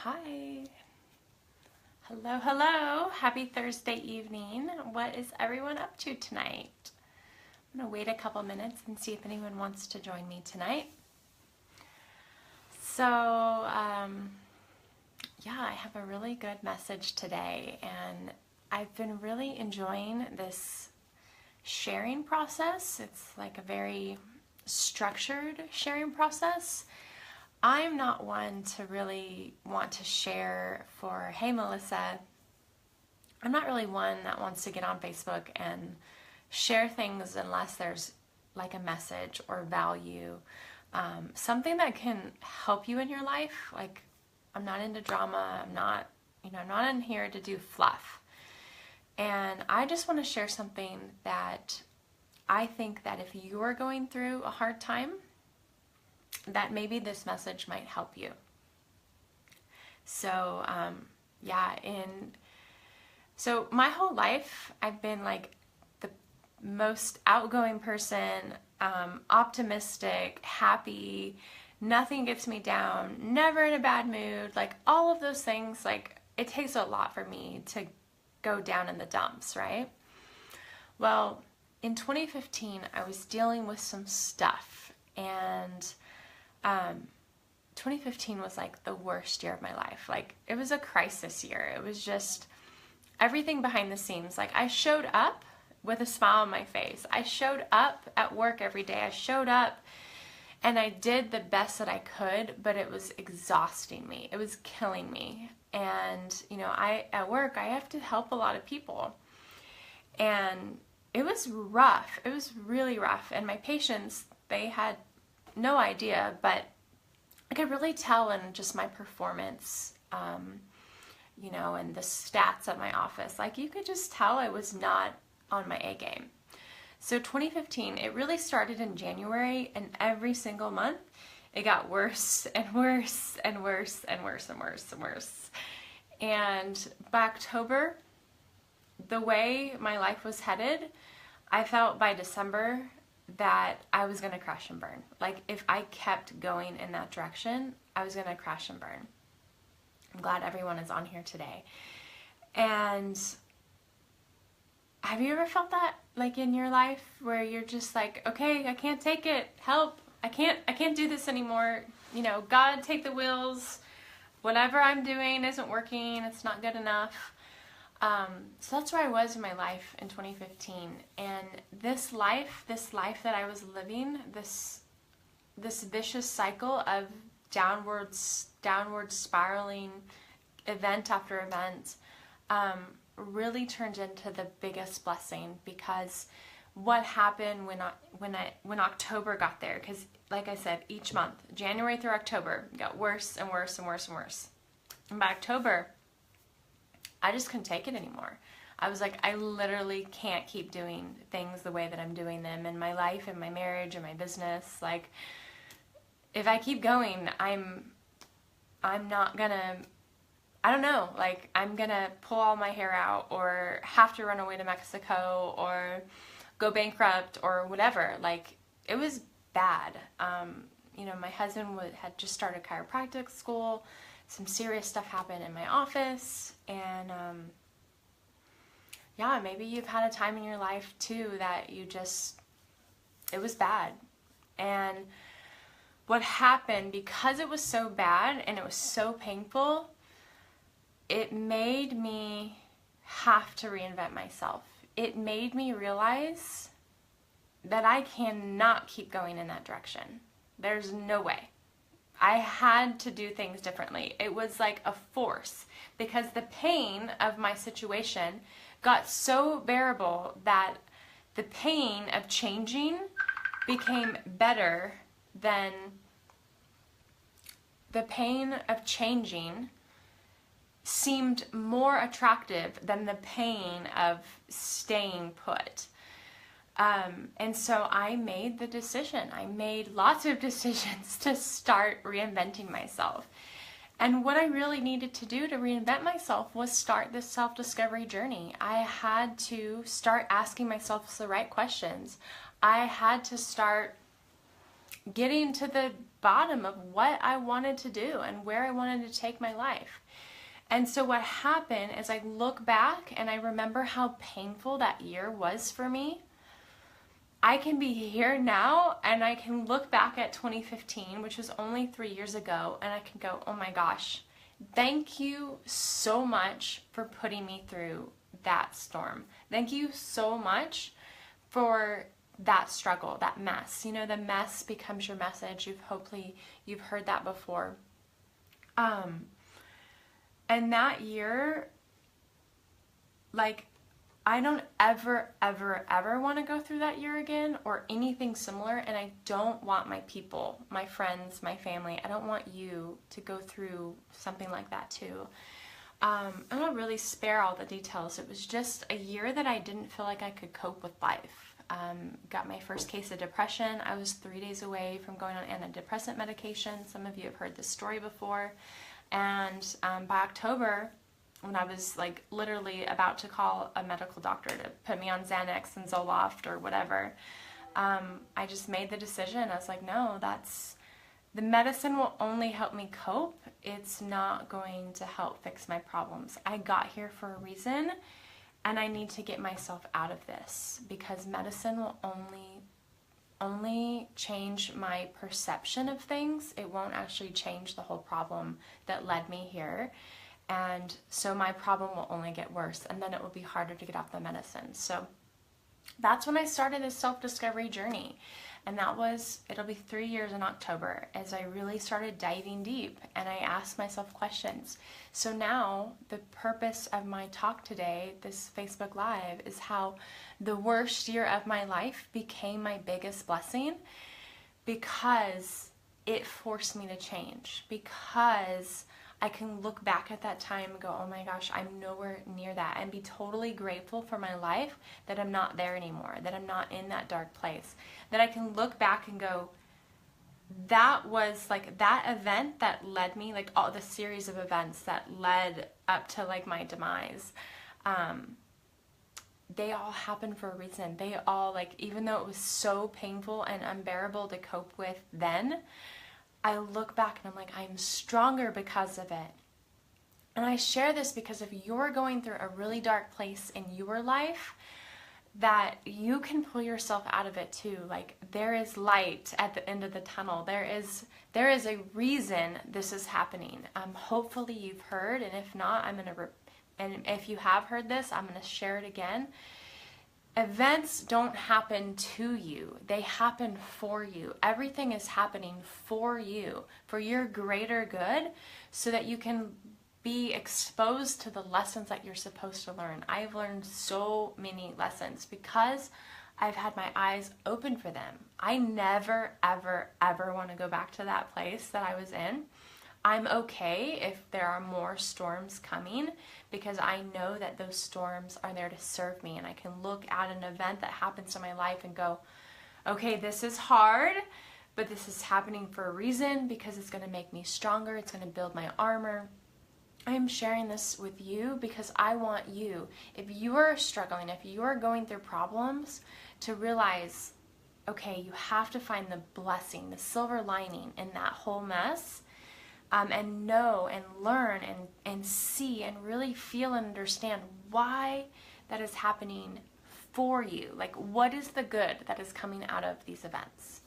Hi. Hello, hello. Happy Thursday evening. What is everyone up to tonight? I'm going to wait a couple minutes and see if anyone wants to join me tonight. So, I have a really good message today, and I've been really enjoying this sharing process. It's like a very structured sharing process. I'm not one to really want to share for, hey Melissa, I'm not really one that wants to get on Facebook and share things unless there's like a message or value, something that can help you in your life. Like, I'm not into drama. I'm not in here to do fluff. And I just want to share something that I think that if you're going through a hard time, that maybe this message might help you. So, so my whole life, I've been like the most outgoing person, optimistic, happy, nothing gets me down, never in a bad mood, like all of those things. Like, it takes a lot for me to go down in the dumps, right? Well, in 2015, I was dealing with some stuff, and 2015 was like the worst year of my life. Like, it was a crisis year. It was just everything behind the scenes. Like, I showed up with a smile on my face. I showed up at work every day. I showed up and I did the best that I could, but it was exhausting me. It was killing me. And, at work, I have to help a lot of people. And it was rough. It was really rough. And my patients, they had no idea, but I could really tell in just my performance, and the stats at my office. Like, you could just tell I was not on my A game. So 2015, it really started in January, and every single month it got worse and worse and worse and worse and worse and worse. And by October, the way my life was headed, I felt by December that I was going to crash and burn. Like, if I kept going in that direction, I was going to crash and burn. I'm glad everyone is on here today. And have you ever felt that, like, in your life, where you're just like, okay, I can't take it, help, I can't do this anymore, God, take the wheels, whatever I'm doing isn't working, it's not good enough. So that's where I was in my life in 2015, and this life that I was living, this vicious cycle of downward spiraling, event after event, really turned into the biggest blessing. Because what happened when October got there, because like I said, each month, January through October, got worse and worse and worse and worse. And by October, I just couldn't take it anymore. I was like, I literally can't keep doing things the way that I'm doing them in my life, in my marriage, in my business. Like, if I keep going, I'm not gonna, I don't know, like, I'm gonna pull all my hair out, or have to run away to Mexico, or go bankrupt, or whatever. Like, it was bad. My husband had just started chiropractic school. Some serious stuff happened in my office, and maybe you've had a time in your life too that it was bad. And what happened, because it was so bad and it was so painful, it made me have to reinvent myself. It made me realize that I cannot keep going in that direction. There's no way. I had to do things differently. It was like a force, because the pain of my situation got so bearable that the pain of changing became better than the pain of changing seemed more attractive than the pain of staying put. And so I made the decision. I made lots of decisions to start reinventing myself. And what I really needed to do to reinvent myself was start this self-discovery journey. I had to start asking myself the right questions. I had to start getting to the bottom of what I wanted to do and where I wanted to take my life. And so what happened is I look back and I remember how painful that year was for me. I can be here now and I can look back at 2015, which was only 3 years ago, and I can go, oh my gosh, thank you so much for putting me through that storm. Thank you so much for that struggle, that mess. You know, the mess becomes your message. Hopefully you've heard that before. And that year, like, I don't ever want to go through that year again or anything similar. And I don't want my people, my friends, my family, I don't want you to go through something like that too. I'm going to really spare all the details. It was just a year that I didn't feel like I could cope with life. Got my first case of depression. I was 3 days away from going on antidepressant medication. Some of you have heard this story before. And by October, when I was like literally about to call a medical doctor to put me on Xanax and Zoloft or whatever, I just made the decision. I was like, no, the medicine will only help me cope. It's not going to help fix my problems. I got here for a reason, and I need to get myself out of this, because medicine will only change my perception of things. It won't actually change the whole problem that led me here. And so my problem will only get worse, and then it will be harder to get off the medicine. So that's when I started this self-discovery journey. And it'll be 3 years in October, as I really started diving deep and I asked myself questions. So now the purpose of my talk today, this Facebook Live, is how the worst year of my life became my biggest blessing, because it forced me to change, because I can look back at that time and go, oh my gosh, I'm nowhere near that, and be totally grateful for my life that I'm not there anymore, that I'm not in that dark place, that I can look back and go, that was like that event that led me, like all the series of events that led up to like my demise. They all happened for a reason. They all, like, even though it was so painful and unbearable to cope with then, I look back and I'm like, I'm stronger because of it. And I share this because if you're going through a really dark place in your life, that you can pull yourself out of it too. Like, there is light at the end of the tunnel. There is a reason this is happening. Hopefully you've heard, and if not, and if you have heard this, I'm going to share it again. Events don't happen to you. They happen for you. Everything is happening for you, for your greater good, so that you can be exposed to the lessons that you're supposed to learn. I've learned so many lessons because I've had my eyes open for them. I never, ever, ever want to go back to that place that I was in. I'm okay if there are more storms coming, because I know that those storms are there to serve me, and I can look at an event that happens in my life and go, okay, this is hard, but this is happening for a reason, because it's going to make me stronger. It's going to build my armor. I'm sharing this with you because I want you, if you are struggling, if you are going through problems, to realize, okay, you have to find the blessing, the silver lining in that whole mess. And know and learn and see and really feel and understand why that is happening for you. Like, what is the good that is coming out of these events?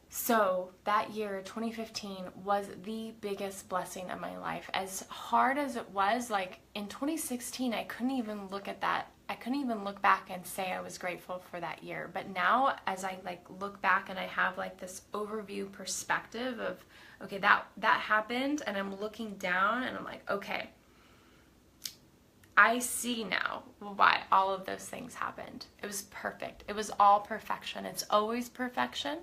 So that year, 2015, was the biggest blessing of my life. As hard as it was, like in 2016, I couldn't even look at that. I couldn't even look back and say I was grateful for that year. But now, as I like look back and I have like this overview perspective of, okay, that happened, and I'm looking down and I'm like, okay, I see now why all of those things happened. It was perfect. It was all perfection. It's always perfection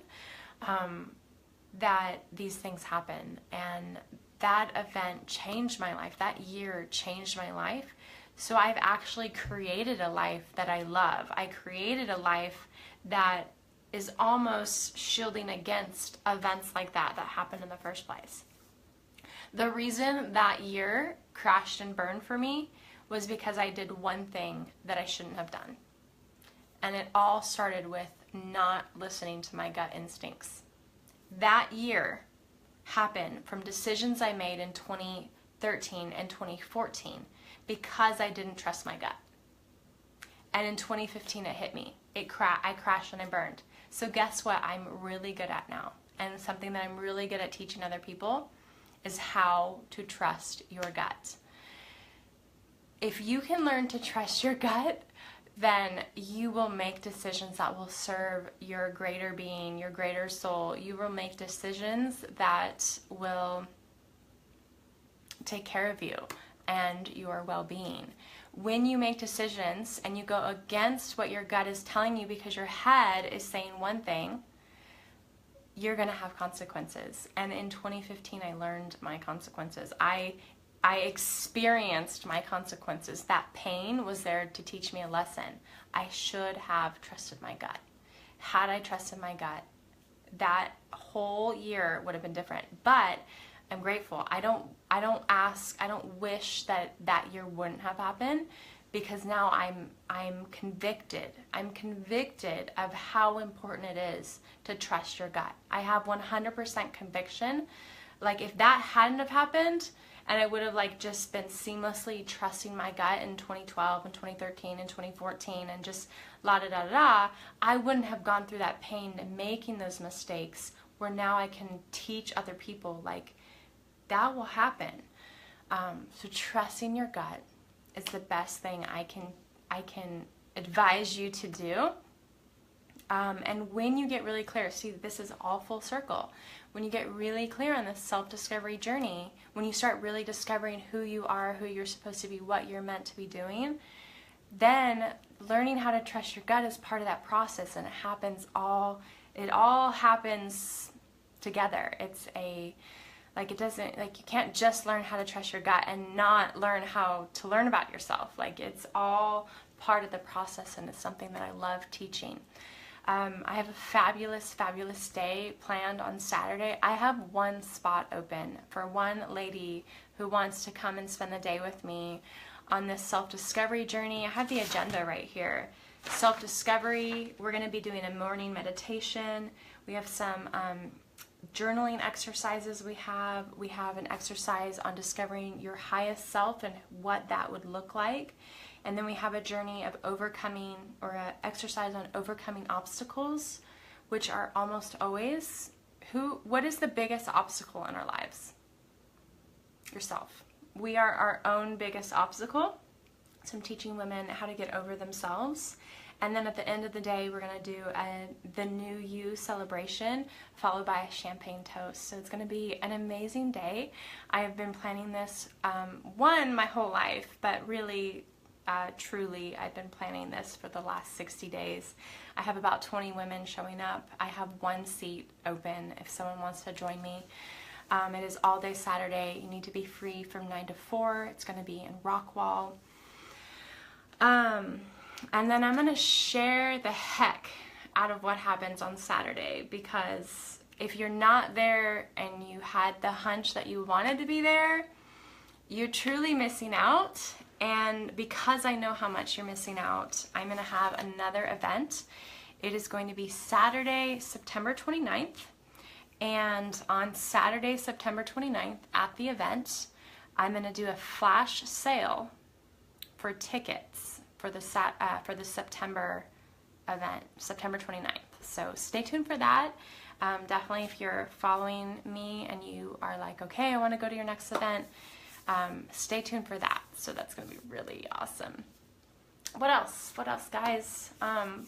that these things happen. And that event changed my life. That year changed my life. So I've actually created a life that I love. I created a life that is almost shielding against events like that happened in the first place. The reason that year crashed and burned for me was because I did one thing that I shouldn't have done. And it all started with not listening to my gut instincts. that year happened from decisions I made in 2013 and 2014 because I didn't trust my gut. And in 2015, it hit me. I crashed and I burned. So guess what I'm really good at now? And something that I'm really good at teaching other people is how to trust your gut. If you can learn to trust your gut, then you will make decisions that will serve your greater being, your greater soul. You will make decisions that will take care of you and your well-being. When you make decisions and you go against what your gut is telling you because your head is saying one thing, you're going to have consequences. And in 2015, I learned my consequences. I experienced my consequences. That pain was there to teach me a lesson. I should have trusted my gut. Had I trusted my gut, that whole year would have been different. But I'm grateful. I don't wish that year wouldn't have happened, because now I'm convicted. I'm convicted of how important it is to trust your gut. I have 100% conviction. Like, if that hadn't have happened, and I would have just been seamlessly trusting my gut in 2012 and 2013 and 2014 and just la da da da da, I wouldn't have gone through that pain and making those mistakes where now I can teach other people, that will happen. So trusting your gut is the best thing I can advise you to do. And when you get really clear, see, this is all full circle. When you get really clear on this self-discovery journey, when you start really discovering who you are, who you're supposed to be, what you're meant to be doing, then learning how to trust your gut is part of that process, and it all happens together. You can't just learn how to trust your gut and not learn how to learn about yourself. It's all part of the process, and it's something that I love teaching. I have a fabulous, fabulous day planned on Saturday. I have one spot open for one lady who wants to come and spend the day with me on this self-discovery journey. I have the agenda right here. Self-discovery, we're going to be doing a morning meditation. We have some journaling exercises. We have an exercise on discovering your highest self and what that would look like. And then we have a journey of overcoming, or an exercise on overcoming obstacles, which are almost always, what is the biggest obstacle in our lives? Yourself. We are our own biggest obstacle. So I'm teaching women how to get over themselves. And then at the end of the day, we're going to do the New You celebration, followed by a champagne toast. So it's going to be an amazing day. I have been planning this, my whole life, but really, truly, I've been planning this for the last 60 days. I have about 20 women showing up. I have one seat open if someone wants to join me. It is all day Saturday. You need to be free from 9 to 4. It's going to be in Rockwall. And then I'm going to share the heck out of what happens on Saturday, because if you're not there and you had the hunch that you wanted to be there, you're truly missing out. And because I know how much you're missing out, I'm going to have another event. It is going to be Saturday, September 29th. And on Saturday, September 29th, at the event, I'm going to do a flash sale for tickets for the September event, September 29th. So stay tuned for that. Definitely, if you're following me and you are like, okay, I want to go to your next event, stay tuned for that. So that's going to be really awesome. What else, guys?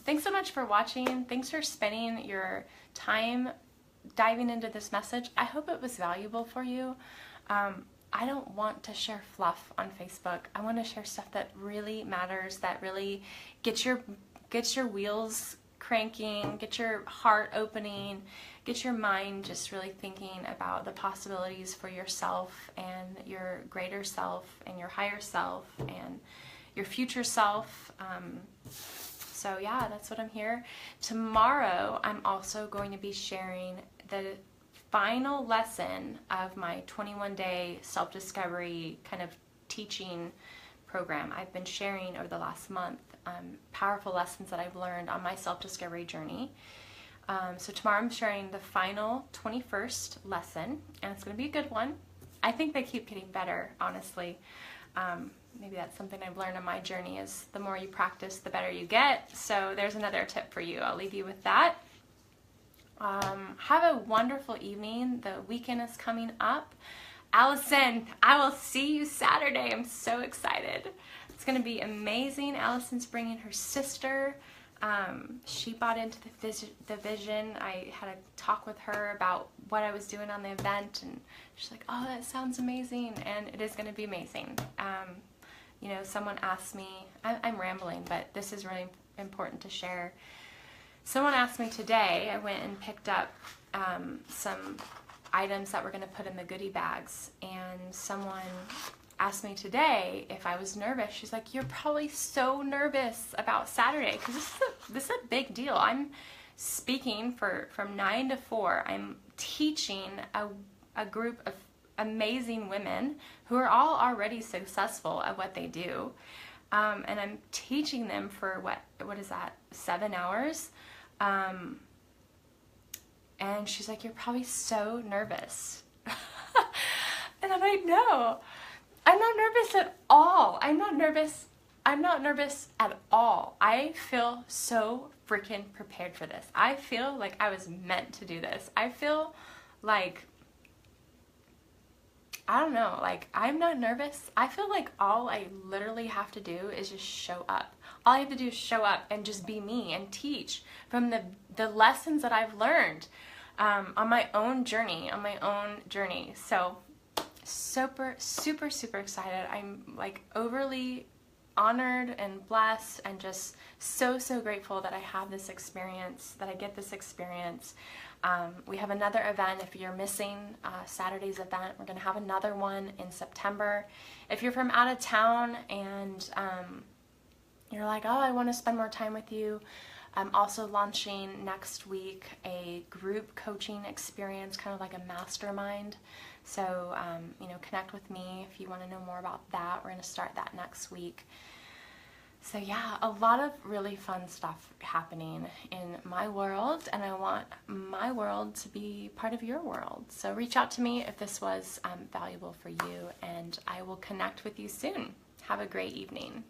Thanks so much for watching. Thanks for spending your time diving into this message. I hope it was valuable for you. I don't want to share fluff on Facebook. I want to share stuff that really matters, that really gets your wheels cranking, get your heart opening, get your mind just really thinking about the possibilities for yourself and your greater self and your higher self and your future self. So yeah, that's what I'm here. Tomorrow, I'm also going to be sharing the final lesson of my 21-day self-discovery kind of teaching program. I've been sharing over the last month powerful lessons that I've learned on my self-discovery journey. So tomorrow I'm sharing the final 21st lesson, and it's going to be a good one. I think they keep getting better, honestly. Maybe that's something I've learned on my journey, is the more you practice, the better you get. So there's another tip for you. I'll leave you with that. Have a wonderful evening. The weekend is coming up. Allison, I will see you Saturday. I'm so excited. It's going to be amazing. Allison's bringing her sister. She bought into the vision. I had a talk with her about what I was doing on the event, and she's like, oh, that sounds amazing, and it is going to be amazing. You know, someone asked me, I'm rambling, but this is really important to share. Someone asked me today, I went and picked up some items that we're going to put in the goodie bags, and someone asked me today if I was nervous. She's like, you're probably so nervous about Saturday, because this is a big deal. I'm speaking from 9 to 4. I'm teaching a group of amazing women who are all already successful at what they do, and I'm teaching them for what is that, 7 hours, and she's like, you're probably so nervous. And I'm like, no, I'm not nervous at all. I'm not nervous at all. I feel so freaking prepared for this. I feel like I was meant to do this. I feel like, I don't know, like, I'm not nervous. I feel like all I literally have to do is just show up. All I have to do is show up and just be me and teach from the lessons that I've learned on my own journey, So super excited. I'm like overly honored and blessed, and just so grateful that I have this experience, that I get this experience. We have another event. If you're missing Saturday's event, we're going to have another one in September. If you're from out of town and you're like, oh, I want to spend more time with you, I'm also launching next week a group coaching experience, kind of like a mastermind. So, you know, connect with me if you want to know more about that. We're going to start that next week. So yeah, a lot of really fun stuff happening in my world, and I want my world to be part of your world. So reach out to me if this was valuable for you, and I will connect with you soon. Have a great evening.